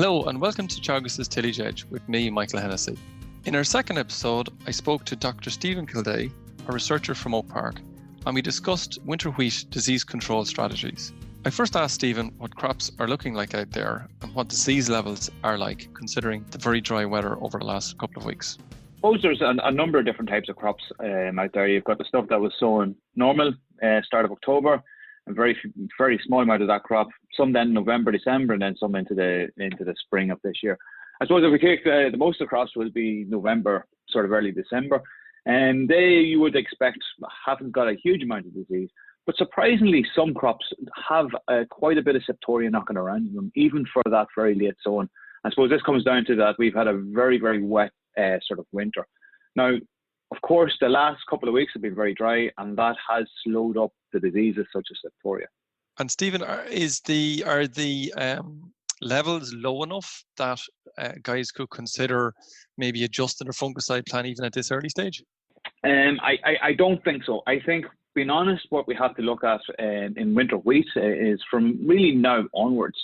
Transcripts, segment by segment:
Hello and welcome to Teagasc's Tillage Edge with me, Michael Hennessy. In our second episode, I spoke to Dr Steven Kildea, a researcher from Oak Park, and we discussed winter wheat disease control strategies. I first asked Steven what crops are looking like out there and what disease levels are like, considering the very dry weather over the last couple of weeks. I suppose there's a number of different types of crops out there. You've got the stuff that was sown normal, start of October, and very small amount of that crop, some then November, December, and then some into the spring of this year. I suppose if we take the most of the crops will be November, sort of early December, and they you would expect haven't got a huge amount of disease. But surprisingly, some crops have quite a bit of septoria knocking around them, even for that very late sown. I suppose this comes down to that we've had a very, very wet sort of winter. Now, of course, the last couple of weeks have been very dry, and that has slowed up the diseases such as septoria. And Stephen, are the levels low enough that guys could consider maybe adjusting their fungicide plan even at this early stage? I don't think so. I think, being honest, what we have to look at in winter wheat is from really now onwards.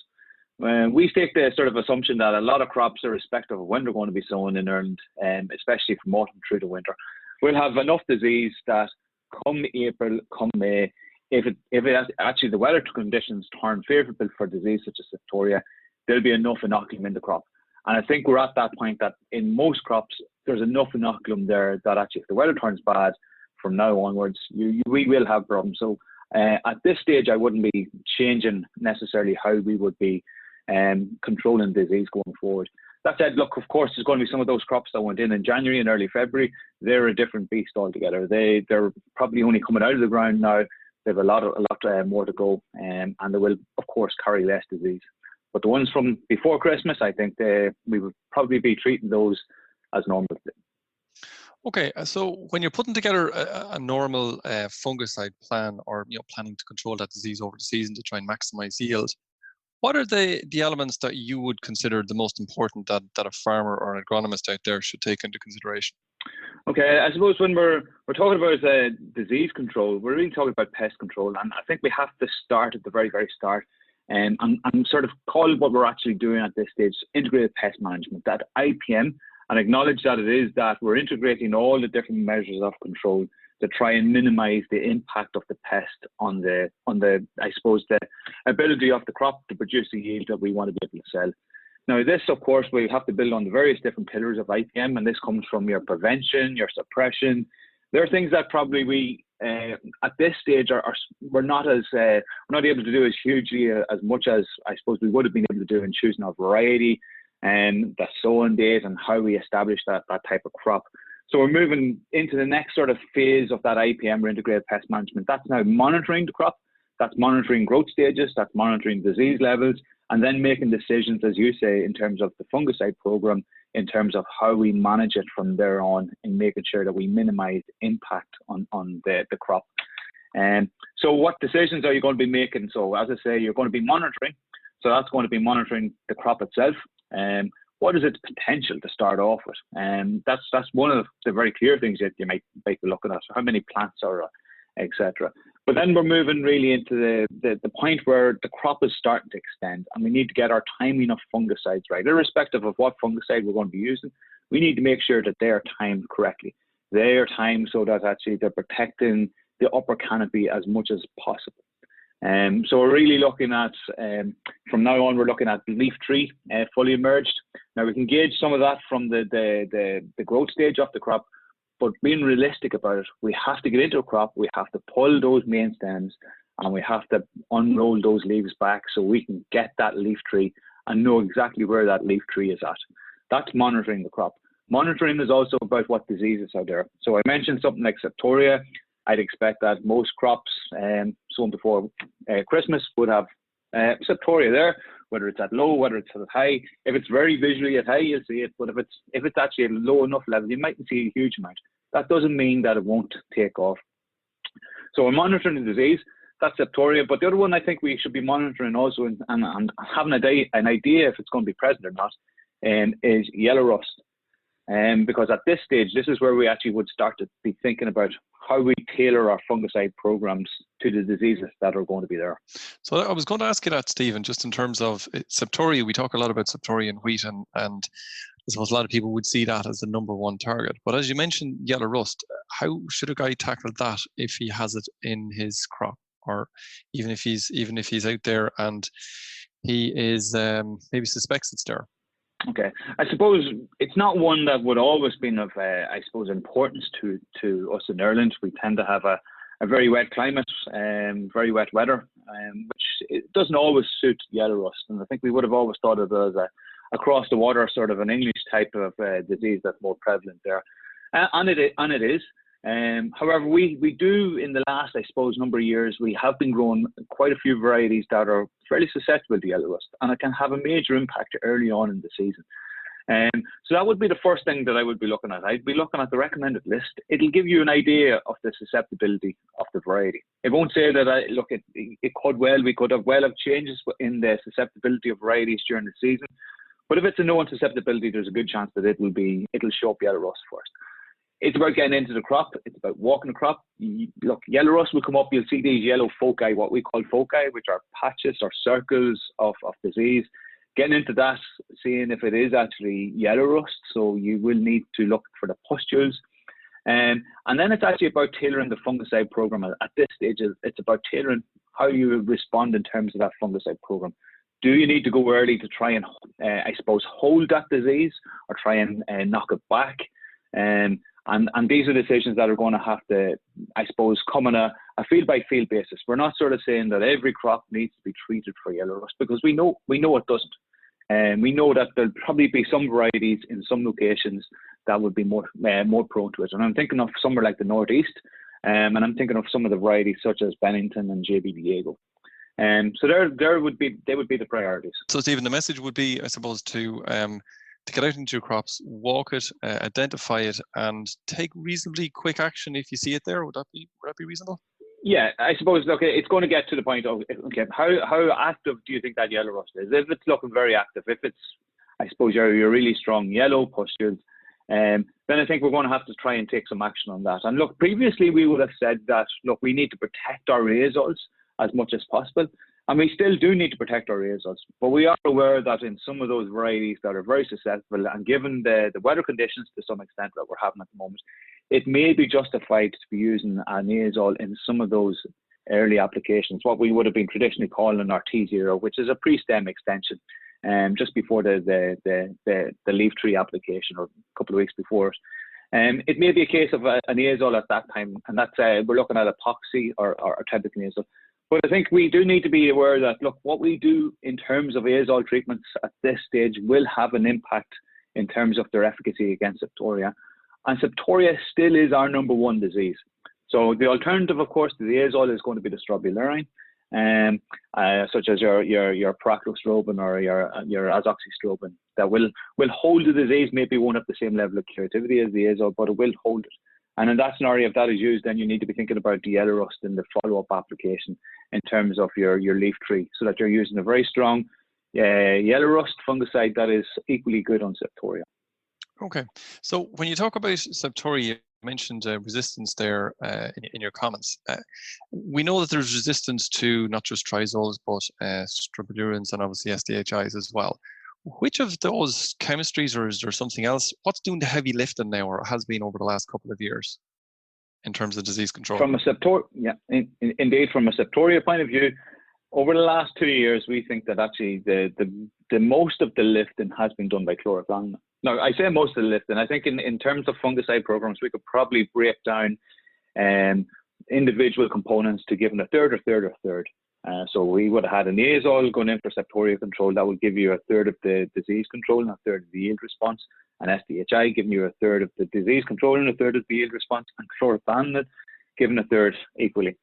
We take the sort of assumption that a lot of crops, irrespective of when they're going to be sown and earned, especially from autumn through to winter, will have enough disease that come April, come May, if actually the weather conditions turn favourable for disease such as septoria, there'll be enough inoculum in the crop. And I think we're at that point that in most crops, there's enough inoculum there that actually if the weather turns bad from now onwards, we will have problems. So at this stage, I wouldn't be changing necessarily how we would be controlling disease going forward. That said, look, of course, there's going to be some of those crops that went in January and early February. They're a different beast altogether. They're probably only coming out of the ground now. They have a lot more to go, and they will, of course, carry less disease. But the ones from before Christmas, I think we would probably be treating those as normal. Okay, so when you're putting together a normal fungicide plan, or planning to control that disease over the season to try and maximize yield, what are the elements that you would consider the most important that a farmer or an agronomist out there should take into consideration? Okay, I suppose when we're talking about disease control, we're really talking about pest control, and I think we have to start at the very, very start and sort of call what we're actually doing at this stage integrated pest management, that IPM, and acknowledge that it is that we're integrating all the different measures of control to try and minimize the impact of the pest on the I suppose the ability of the crop to produce the yield that we want to be able to sell. Now this, of course, we have to build on the various different pillars of IPM, and this comes from your prevention, your suppression. There are things that probably we at this stage we're not able to do as hugely as much as I suppose we would have been able to do in choosing our variety and the sowing date and how we establish that type of crop. So we're moving into the next sort of phase of that IPM, or integrated pest management. That's now monitoring the crop, that's monitoring growth stages, that's monitoring disease levels, and then making decisions, as you say, in terms of the fungicide program, in terms of how we manage it from there on, and making sure that we minimize impact on the crop. And so what decisions are you going to be making? So as I say, you're going to be monitoring. So that's going to be monitoring the crop itself. What is its potential to start off with? And that's one of the very clear things that you might be looking at. So how many plants are, etc. But then we're moving really into the point where the crop is starting to extend, and we need to get our timing of fungicides right. Irrespective of what fungicide we're going to be using, we need to make sure that they are timed correctly. They are timed so that actually they're protecting the upper canopy as much as possible. So we're really looking at, from now on, we're looking at leaf tree fully emerged. Now we can gauge some of that from the growth stage of the crop, but being realistic about it, we have to get into a crop, we have to pull those main stems, and we have to unroll those leaves back so we can get that leaf tree and know exactly where that leaf tree is at. That's monitoring the crop. Monitoring is also about what diseases are there. So I mentioned something like septoria. I'd expect that most crops sown before Christmas would have septoria there, whether it's at low, whether it's at high. If it's very visually at high, you'll see it, but if it's actually at a low enough level, you mightn't see a huge amount. That doesn't mean that it won't take off. So we're monitoring the disease. That's septoria, but the other one I think we should be monitoring also and having an idea if it's going to be present or not is yellow rust. Because at this stage, this is where we actually would start to be thinking about how we tailor our fungicide programs to the diseases that are going to be there. So I was going to ask you that, Stephen, just in terms of Septoria. We talk a lot about Septoria in wheat, and I suppose a lot of people would see that as the number one target. But as you mentioned, yellow rust, how should a guy tackle that if he has it in his crop, or even if he's out there and he is maybe suspects it's there? Okay, I suppose it's not one that would always been of, I suppose, importance to us in Ireland. We tend to have a very wet climate, very wet weather, which it doesn't always suit yellow rust. And I think we would have always thought of it as a across the water sort of an English type of disease that's more prevalent there, and it is. However, we do in the last, I suppose, number of years, we have been growing quite a few varieties that are fairly susceptible to yellow rust, and it can have a major impact early on in the season. So that would be the first thing that I would be looking at. I'd be looking at the recommended list. It'll give you an idea of the susceptibility of the variety. It won't say that, we could have changes in the susceptibility of varieties during the season. But if it's a known susceptibility, there's a good chance that it'll show up yellow rust first. It's about getting into the crop. It's about walking the crop. Look, yellow rust will come up. You'll see these yellow foci, what we call foci, which are patches or circles of disease. Getting into that, seeing if it is actually yellow rust. So you will need to look for the pustules. And then it's actually about tailoring the fungicide program. At this stage, it's about tailoring how you respond in terms of that fungicide program. Do you need to go early to try and, hold that disease, or try and knock it back? And these are decisions that are going to have to, come on a field-by-field basis. We're not sort of saying that every crop needs to be treated for yellow rust, because we know it doesn't. And we know that there'll probably be some varieties in some locations that would be more prone to it. And I'm thinking of somewhere like the Northeast, and I'm thinking of some of the varieties such as Bennington and JB Diego. So they would be the priorities. So Stephen, the message would be, I suppose, to get out into your crops, walk it, identify it, and take reasonably quick action if you see it there. Would that be reasonable? Yeah, I suppose. Okay, it's going to get to the point of, okay, how active do you think that yellow rust is? If it's looking very active, if it's, I suppose, you're really strong yellow pustules, then I think we're going to have to try and take some action on that. And look, previously we would have said that, look, we need to protect our azoles as much as possible. And we still do need to protect our azoles, but we are aware that in some of those varieties that are very susceptible, and given the weather conditions to some extent that we're having at the moment, it may be justified to be using an azole in some of those early applications, what we would have been traditionally calling our T0, which is a pre-stem extension, just before the leaf tree application, or a couple of weeks before it. It may be a case of an azole at that time, and that's we're looking at epoxy or technical azole. But I think we do need to be aware that, look, what we do in terms of azole treatments at this stage will have an impact in terms of their efficacy against Septoria. And Septoria still is our number one disease. So the alternative, of course, to the azole is going to be the strobilurine, such as your proclostrobin or your azoxystrobin, that will hold the disease. Maybe won't have the same level of curativity as the azole, but it will hold it. And in that scenario, if that is used, then you need to be thinking about the yellow rust in the follow-up application in terms of your leaf tree, so that you're using a very strong yellow rust fungicide that is equally good on Septoria. Okay. So when you talk about Septoria, you mentioned resistance there in your comments. We know that there's resistance to not just triazoles, but strobilurins and obviously SDHIs as well. Which of those chemistries, or is there something else? What's doing the heavy lifting now, or has been over the last couple of years, in terms of disease control? From a indeed, from a Septoria point of view, over the last 2 years, we think that actually the most of the lifting has been done by chlorothalonil. Now, I say most of the lifting. I think in terms of fungicide programs, we could probably break down individual components to give them a third. So we would have had an azole going in for Septoria control. That would give you a third of the disease control and a third of the yield response. And SDHI giving you a third of the disease control and a third of the yield response. And chlorothalonil giving a third equally.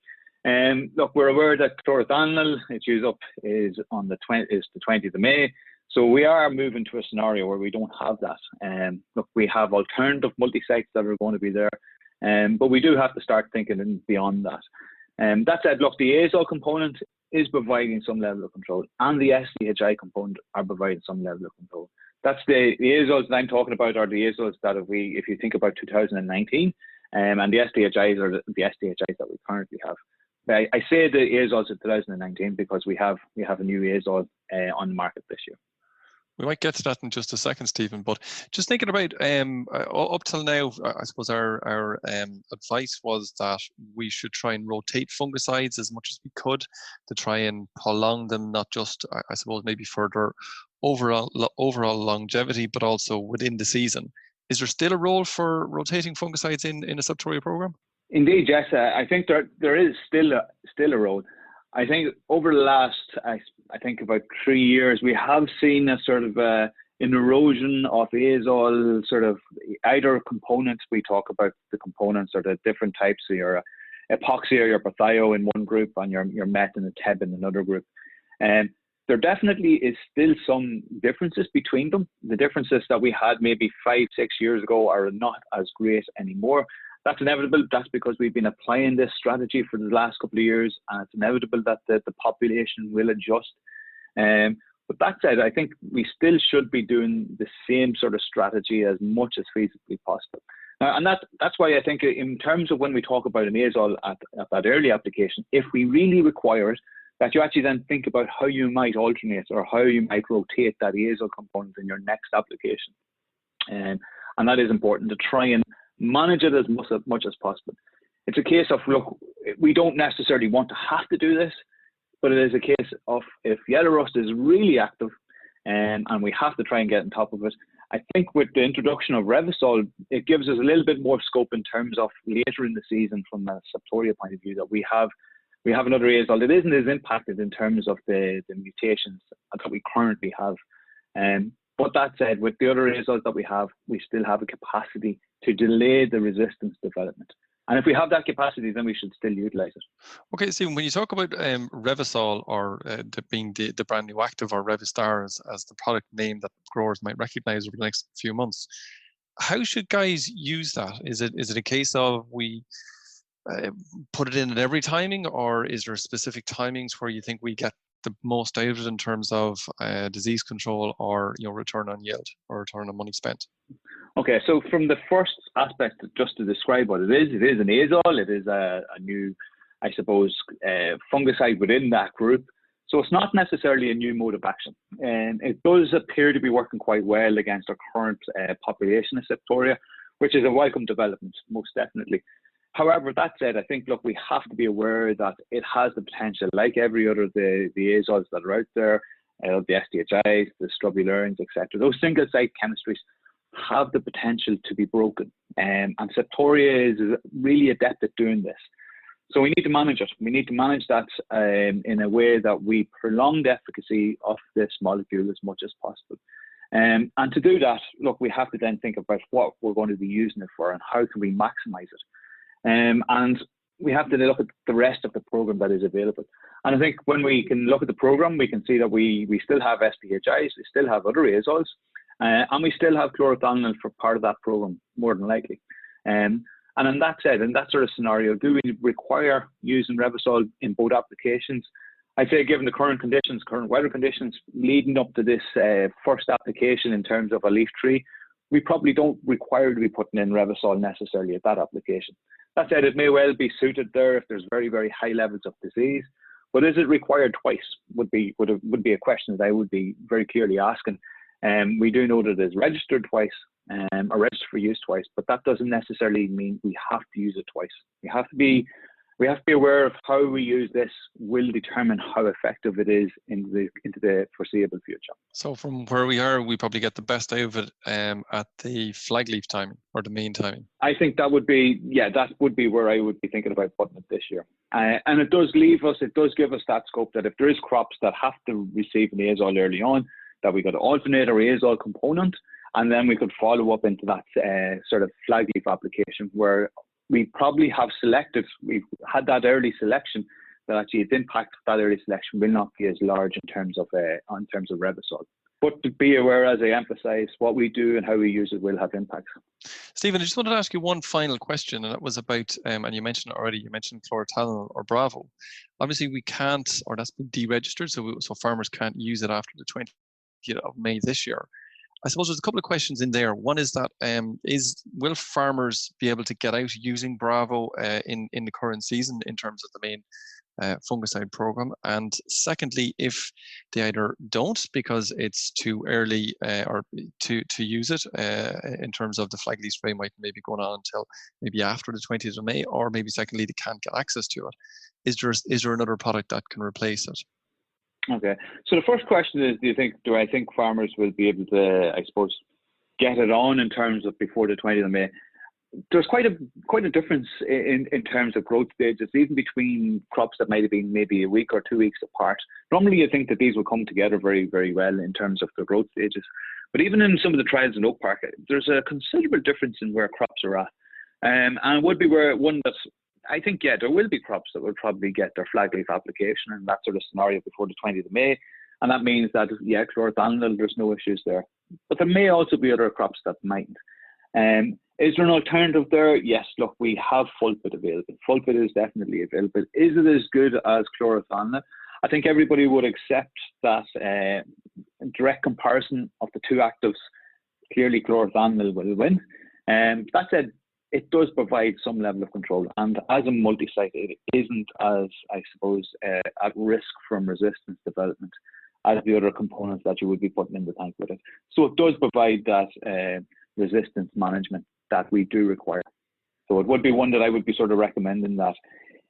Look, we're aware that chlorothalonil, its use up is the 20th of May. So we are moving to a scenario where we don't have that. Look, we have alternative multi-sites that are going to be there. But we do have to start thinking beyond that. That said, look, the azole component is providing some level of control, and the SDHI component are providing some level of control. That's the azoles that I'm talking about, are the azoles that if you think about 2019, and the SDHIs are the SDHIs that we currently have. I say the azoles of 2019 because we have a new azole on the market this year. We might get to that in just a second, Stephen, but just thinking about up till now, I suppose our advice was that we should try and rotate fungicides as much as we could to try and prolong them, not just, I suppose, maybe further overall longevity, but also within the season. Is there still a role for rotating fungicides in a septoria program? Indeed, yes. I think there is still a role. I think over the last, I think about 3 years, we have seen a sort of an erosion of azole sort of either components. We talk about the components or the different types of your epoxy or your pathio in one group and your met and the teb in another group. And there definitely is still some differences between them. The differences that we had maybe 5-6 years ago are not as great anymore. That's inevitable. That's because we've been applying this strategy for the last couple of years, and it's inevitable that the population will adjust. But that said, I think we still should be doing the same sort of strategy as much as feasibly possible. And that's why I think in terms of when we talk about an azole at that early application, if we really require it, that you actually then think about how you might alternate or how you might rotate that azole component in your next application. And that is important to try and manage it as much as possible. It's a case of, look, we don't necessarily want to have to do this, but it is a case of if yellow rust is really active and we have to try and get on top of it. I think with the introduction of Revysol, it gives us a little bit more scope in terms of later in the season from a septoria point of view, that we have another azole that isn't as impacted in terms of the mutations that we currently have. But that said, with the other azoles that we still have a capacity to delay the resistance development. And if we have that capacity, then we should still utilize it. Okay, Stephen, when you talk about Revysol or being the brand new active, or Revistar as the product name that growers might recognize over the next few months, how should guys use that? Is it a case of we put it in at every timing, or is there specific timings where you think we get the most out of it in terms of disease control or return on yield or return on money spent? Okay, so from the first aspect, just to describe what it is an azole. It is a new, I suppose, fungicide within that group. So it's not necessarily a new mode of action, and it does appear to be working quite well against our current population of septoria, which is a welcome development, most definitely. However, that said, I think, look, we have to be aware that it has the potential, like every other the azoles that are out there, the SDHIs, the strobilurins, etc. Those single site chemistries have the potential to be broken, and septoria is really adept at doing this. So we need to manage it. We need to manage that in a way that we prolong the efficacy of this molecule as much as possible. And to do that, look, we have to then think about what we're going to be using it for and how can we maximize it. And we have to look at the rest of the program that is available. And I think when we can look at the program, we can see that we still have SDHIs, we still have other azoles, and we still have chlorothalonil for part of that program, more than likely. And in that said, in that sort of scenario, do we require using Revysol in both applications? I'd say given the current weather conditions leading up to this first application in terms of a leaf tree, we probably don't require to be putting in Revysol necessarily at that application. That said, it may well be suited there if there's very, very high levels of disease. But is it required twice? Would be a question that I would be very clearly asking. We do know that it is registered twice, or registered for use twice, but that doesn't necessarily mean we have to use it twice. We have to be aware of how we use this will determine how effective it is into the foreseeable future. So from where we are, we probably get the best out of it at the flag leaf timing or the main timing. I think that would be where I would be thinking about putting it this year. And it does give us that scope that if there is crops that have to receive an azole early on, that we got to alternate our azole component, and then we could follow up into that sort of flag leaf application where we probably have we've had that early selection, that actually its impact of that early selection will not be as large in terms of Revysol. But to be aware, as I emphasise, what we do and how we use it will have impacts. Stephen, I just wanted to ask you one final question, and that was about, and you mentioned it already, you mentioned chlorothalonil or Bravo. Obviously, we can't, or that's been deregistered, so farmers can't use it after the 20th of May this year. I suppose there's a couple of questions in there. One is that will farmers be able to get out using Bravo in the current season in terms of the main fungicide program? And secondly, if they either don't because it's too early or to use it in terms of the flag leaf spray might maybe going on until maybe after the 20th of May, or maybe secondly they can't get access to it, is there another product that can replace it? Okay, so the first question is, do I think farmers will be able to, I suppose, get it on in terms of before the 20th of May? There's quite a difference in terms of growth stages, even between crops that might have been maybe a week or 2 weeks apart. Normally you think that these will come together very, very well in terms of the growth stages. But even in some of the trials in Oak Park, there's a considerable difference in where crops are at. And it would be where one that's, I think, yeah, there will be crops that will probably get their flag leaf application in that sort of scenario before the 20th of May. And that means that, yeah, chlorothalonil, there's no issues there. But there may also be other crops that mightn't. Is there an alternative there? Yes, look, we have Fulpid available. Fulpid is definitely available. Is it as good as chlorothalonil? I think everybody would accept that direct comparison of the two actives, clearly chlorothalonil will win. That said, it does provide some level of control. And as a multi-site, it isn't as, I suppose, at risk from resistance development as the other components that you would be putting in the tank with it. So it does provide that resistance management that we do require. So it would be one that I would be sort of recommending that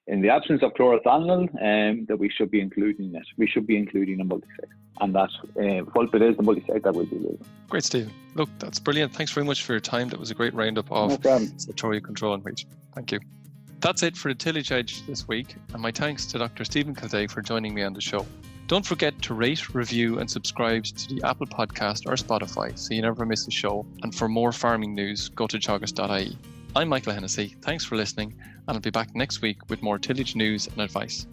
in the absence of chlorothalonil, that we should be including it. We should be including a multi-site, and that Fulpid is the multi-site that will be used. Great, Stephen. Look, that's brilliant. Thanks very much for your time. That was a great roundup of septoria control and wheat. Thank you. That's it for the Tillage Edge this week, and my thanks to Dr. Steven Kildea for joining me on the show. Don't forget to rate, review and subscribe to the Apple Podcast or Spotify so you never miss a show. And for more farming news, go to teagasc.ie. I'm Michael Hennessy. Thanks for listening, and I'll be back next week with more tillage news and advice.